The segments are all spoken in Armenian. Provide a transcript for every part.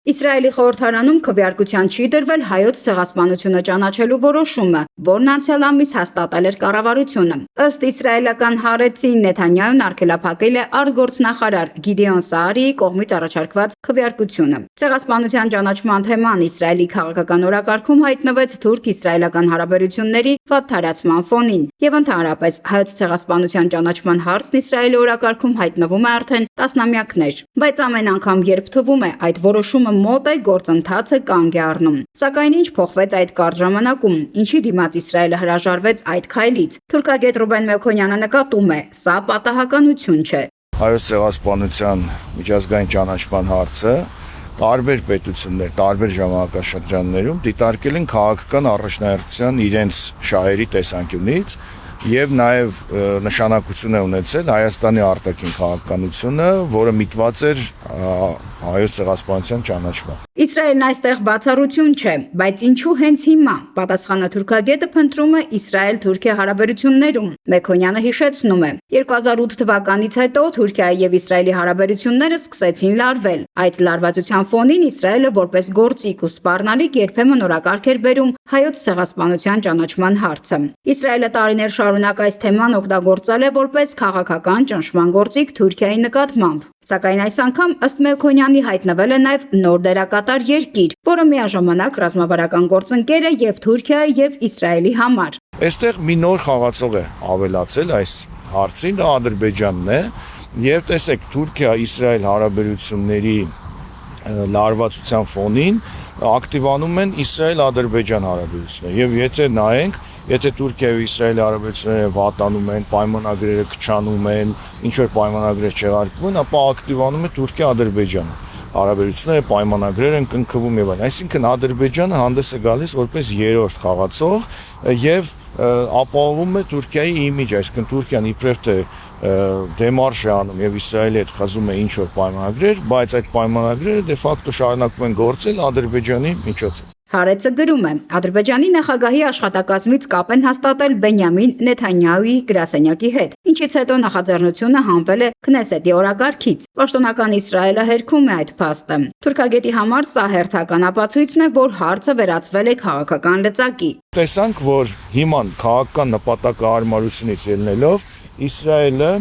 Իսրայելի խորհրդարանում քվեարկության չի դրվել հայոց ցեղասպանությունը ճանաչելու որոշումը, որն անցյալ ամիս հաստատել էր կառավարությունը։ Ըստ իսրայելական Հարեցի, Նեթանյահուն արգելափակել է արտգործնախարար Գիդեոն Սաարիի կողմից առաջարկված քվեարկությունը։ Ցեղասպանության ճանաչման թեման Իսրայելի քաղաքական օրակարգում հայտնվեց թուրք-իսրայելական հարաբերությունների վատթարացման ֆոնին, եւ ընդհանրապես հայոց ցեղասպանության ճանաչման հարցն Իսրայելի օրակարգում հայտնվում է արդեն տասնամյակներ։ Բայց ամեն անգամ, երբ թվում է այդ որոշումը մոտ է, գործընթացը կանգ է առնում։ Սակայն ինչ փոխվեց այդ կարճ ժամանակում, ինչի դիմաց Իսրայելը հրաժարվեց այդ քայլից։ Թուրքագետ Ռուբեն Մելքոնյանը նկատում է, սա պատահականություն չէ։ Հայոց ցեղասպանության միջազգային ճանաչման հարցը տարբեր պետություններ, տարբեր ժամանակաշրջաններում դիտարկել են քաղաքական առաջնահերթության իրենց շահերի տեսանկյունից եւ նաեւ նշանակություն է ունեցել Հայաստանի արտաքին քաղաքականությունը, որը միտված էր հայոց ցեղասպանության ճանաչման։ Իսրայելն այստեղ բացառություն չէ, բայց ինչու հենց հիմա։ Պատասխանը թուրքագետը փնտրում է Իսրայել-Թուրքիա հարաբերություններում։ Մելքոնյանը հիշեցնում է. 2008 թվականից հետո Թուրքիայի եւ Իսրայելի հարաբերությունները սկսեցին լարվել։ Այդ լարվածության ֆոնին Իսրայելը որպես գործիք ու սպառնալիք երբեմն օրակարգ էր բերում հայոց ցեղասպանության ճանաչման հարցը։ Իսրայելը տարիներ շարունակ այս թեման օգտագործել է որպես քաղաքական ճնշման գործիք Թուրքիայի նկատմամբ։ Սակայն այս անգամ ըստ Մելքոնյանի հայտնվել է նաև նոր դերակատար երկիր, որը միաժամանակ ռազմավարական գործընկեր է եւ Թուրքիայի եւ Իսրայելի համար։ Այստեղ մի նոր խաղացող է ավելացել այս հարցին, դա Ադրբեջանն է, եւ տեսեք Թուրքիա-Իսրայել հարաբերությունների լարվածության ֆոնին ակտիվանում են Իսրայել-Ադրբեջան հարաբերությունները եւ եթե նայենք, եթե Թուրքիայի ու Իսրայելի հարաբերությունները վատանում են, պայմանագրերը քչանում են, ինչ որ պայմանագրեր չեղարկվում են, ապա ակտիվանում է Թուրքիա-Ադրբեջանը հարաբերությունները, պայմանագրեր են կնքվում եւ այլն։ Այսինքն Ադրբեջանը հանդես է գալիս որպես երրորդ խաղացող եւ ապահովում է Թուրքիայի իմիջը, այսինքն Թուրքիան իբրև թե դեմարշ է անում եւ Իսրայելի հետ խզում է ինչ որ պայմանագրեր, բայց այդ պայմանագրերը դե ֆակտո շարունակում են գործել Ադրբեջանի միջոցով։ Հարեցը գրում է. Ադրբեջանի նախագահի աշխատակազմից կապ են հաստատել Բենյամին Նեթանյահուի գրասենյակի հետ, ինչից հետո նախաձեռնությունը հանվել է Քնեսետի օրակարգից։ Պաշտոնական Իսրայելը հերքում է այդ փաստը։ Թուրքագետի համար սա հերթական ապացույցն է, որ հարցը վերածվել է քաղաքական լծակի։ Տեսանք, որ հիմա քաղաքական նպատակահարմարությունից ելնելով Իսրայելը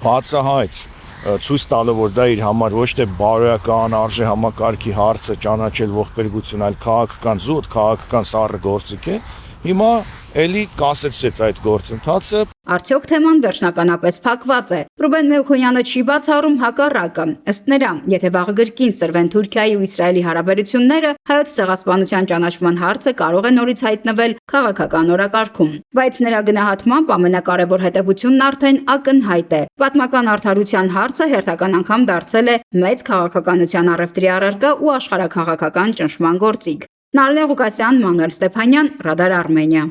բացահայտ ցույց տալով, որ դա իր համար ոչ թե բարոյական արժե համակարգի հարցը ճանաչել ողբերգություն, այլ քաղաքական զուտ, քաղաքական սառը գործիք է, հիմա էլի կասեցրեց այդ գործընթացը։ Արդյոք թեման վերջնականապես փակված է։ Ռուբեն Մելքոնյանը չի բացառում հակառակը։ Ըստ նրա, եթե վաղը գրքին սրվեն Թուրքիայի ու Իսրայելի հարաբերությունները, հայոց ցեղասպանության ճանաչման հարցը կարող է նորից հայտնվել քաղաքական օրակարգում։ Բայց նրա գնահատմամբ ամենակարևոր հետևությունն արդեն ակնհայտ է։ Պատմական արդարության հարցը հերթական անգամ դարձել է մեծ քաղաքականության առևտրի առարկա ու աշխարհաքաղաքական ճնշման գործիք։ Նարինե Ղուկասյան, Մանուել Ստեփանյան, Ռադար Արմենիա։